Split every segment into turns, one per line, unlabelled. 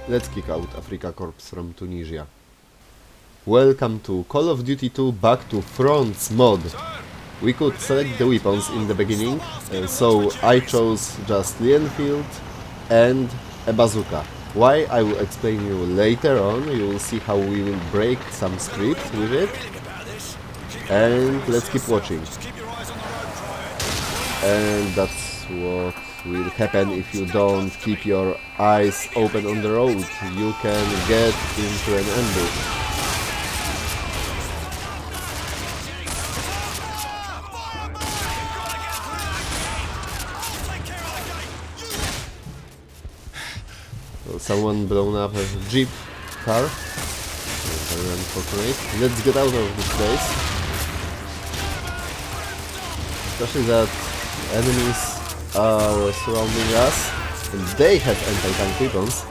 Let's kick out Africa Corps from Tunisia. Welcome to Call of Duty 2 Back2Fronts mod. We could select the weapons in the beginning, so I chose just the Enfield and a bazooka. Why, I will explain you later on. You will see how we will break some script with it. And let's keep watching. And that's what will happen if you don't keep your eyes open on the road. You can get into an ambush. So someone blown up a jeep car. Very unfortunate. Let's get out of this place. Especially that enemies are surrounding us and they have anti-tank weapons.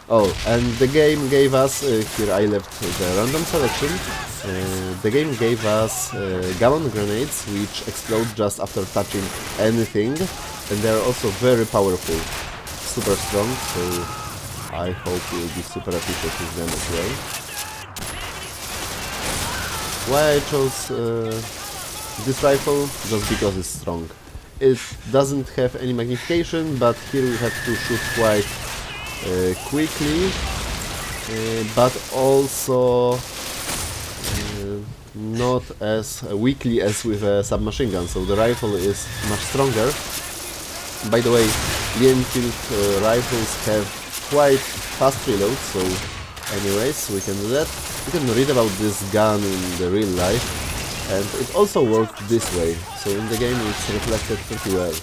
Oh, and the game gave us, here I left the random selection, the game gave us gammon grenades which explode just after touching anything, and they are also very powerful, super strong, so I hope you'll be super efficient with them as well. Why I chose this rifle? Just because it's strong. It doesn't have any magnification, but here we have to shoot quite quickly, but also not as weakly as with a submachine gun, so the rifle is much stronger. By the way, the Enfield rifles have quite fast reload, so anyways, we can do that. You can read about this gun in the real life, and it also worked this way, so in the game it's reflected pretty well.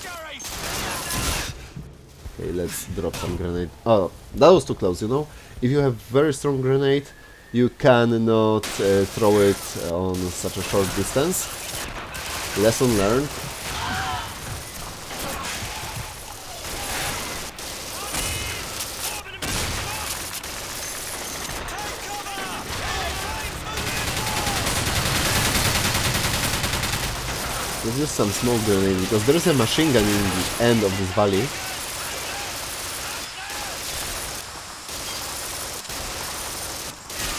Okay, let's drop some grenade. Oh, that was too close, you know? If you have very strong grenade, you cannot throw it on such a short distance. Lesson learned. Let's use some smoke grenade, because there is a machine gun in the end of this valley.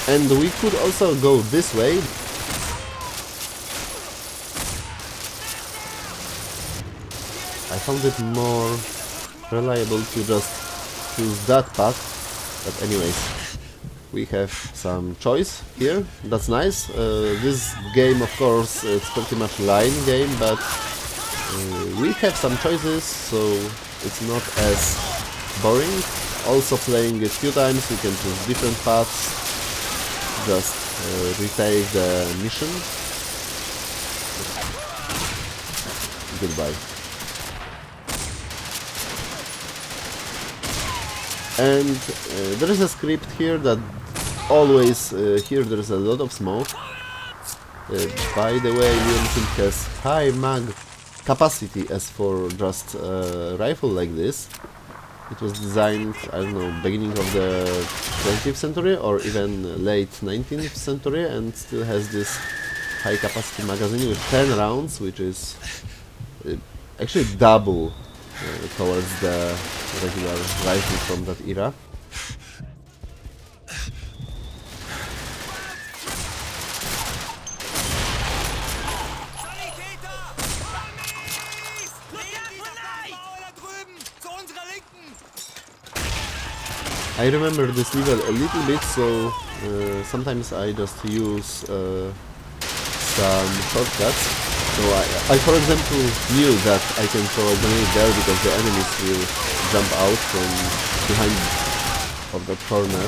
And we could also go this way. I found it more reliable to just choose that path, but anyways. We have some choice here, that's nice. This game, of course, it's pretty much line game, but we have some choices, so it's not as boring. Also playing it a few times, we can choose different paths, just retake the mission. Goodbye. And there is a script here that always, here there is a lot of smoke. By the way, Enfield has high mag capacity as for just a rifle like this. It was designed, I don't know, beginning of the 20th century or even late 19th century, and still has this high capacity magazine with 10 rounds, which is actually double towards the regular rifle from that era. I remember this level a little bit, so sometimes I just use some shortcuts. So I for example knew that I can throw a grenade there because the enemies will jump out from behind of that corner.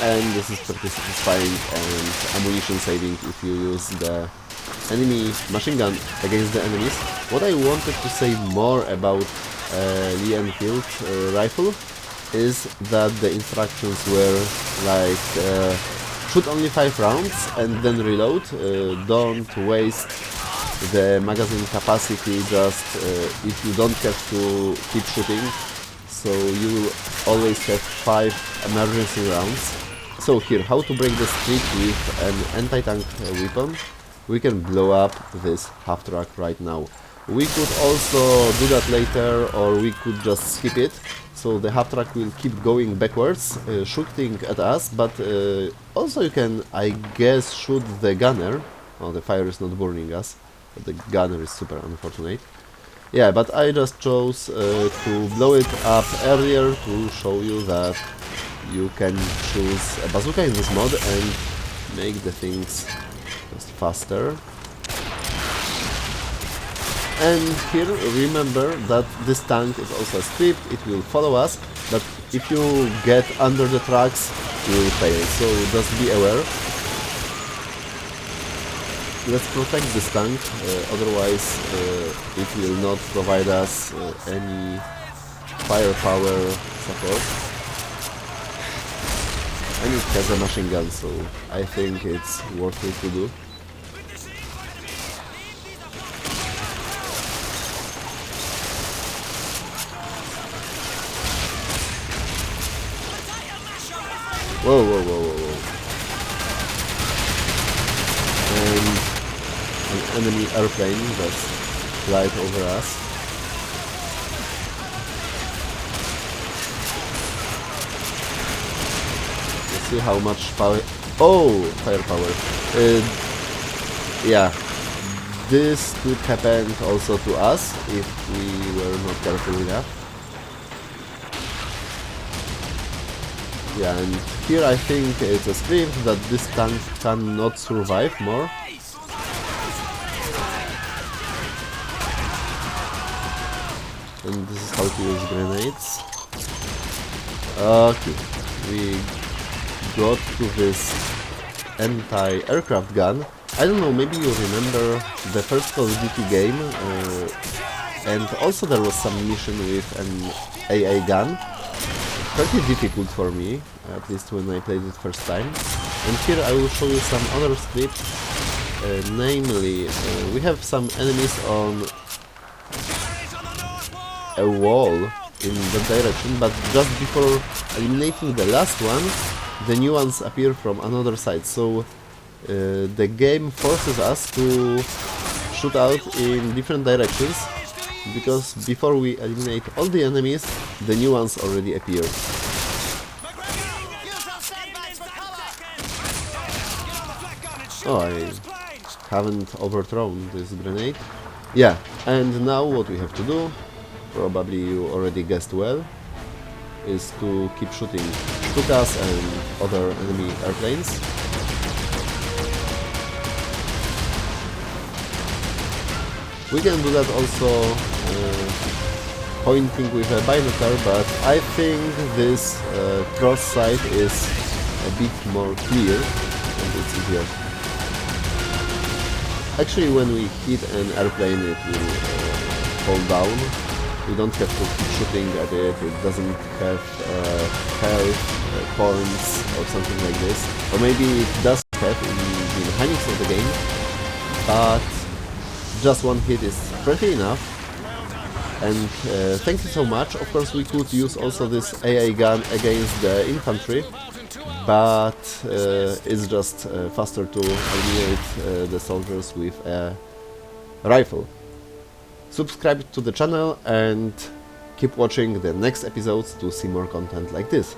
And this is pretty satisfying and ammunition saving if you use the enemy machine gun against the enemies. What I wanted to say more about the Enfield rifle is that the instructions were like shoot only 5 rounds and then reload, don't waste the magazine capacity just if you don't have to keep shooting, so you will always have 5 emergency rounds. So here, how to break the streak with an anti-tank weapon. We can blow up this half-track right now. We could also do that later, or we could just skip it. So the half track will keep going backwards, shooting at us, but also you can, I guess, shoot the gunner. Oh, the fire is not burning us, but the gunner is super unfortunate. Yeah, but I just chose to blow it up earlier to show you that you can choose a bazooka in this mod and make the things just faster. And here remember that this tank is also a script, it will follow us, but if you get under the tracks you will fail, so just be aware. Let's protect this tank, otherwise it will not provide us any firepower support. And it has a machine gun, so I think it's worth it to do. Whoa, whoa, whoa, whoa, whoa. And an enemy airplane just flies over us. Let's see how much power... Oh! Firepower. Yeah. This could happen also to us if we were not careful enough. Yeah, and here I think it's a script that this tank cannot survive more. And this is how to use grenades. Okay, we got to this anti-aircraft gun. I don't know, maybe you remember the first Call of Duty game, and also there was some mission with an AA gun. Pretty difficult for me, at least when I played it first time. And here I will show you some other scripts, namely we have some enemies on a wall in that direction, but just before eliminating the last one, the new ones appear from another side, so the game forces us to shoot out in different directions, because before we eliminate all the enemies, the new ones already appear. Oh, I haven't overthrown this grenade. Yeah, and now what we have to do, probably you already guessed well, is to keep shooting Stukas and other enemy airplanes. We can do that also pointing with a binocular, but I think this cross sight is a bit more clear and it's easier. Actually, when we hit an airplane, it will fall down. We don't have to keep shooting at it. It doesn't have health points or something like this. Or maybe it does have in the mechanics of the game, but just one hit is pretty enough. And thank you so much. Of course, we could use also this AA gun against the infantry, but it's just faster to eliminate the soldiers with a rifle. Subscribe to the channel and keep watching the next episodes to see more content like this.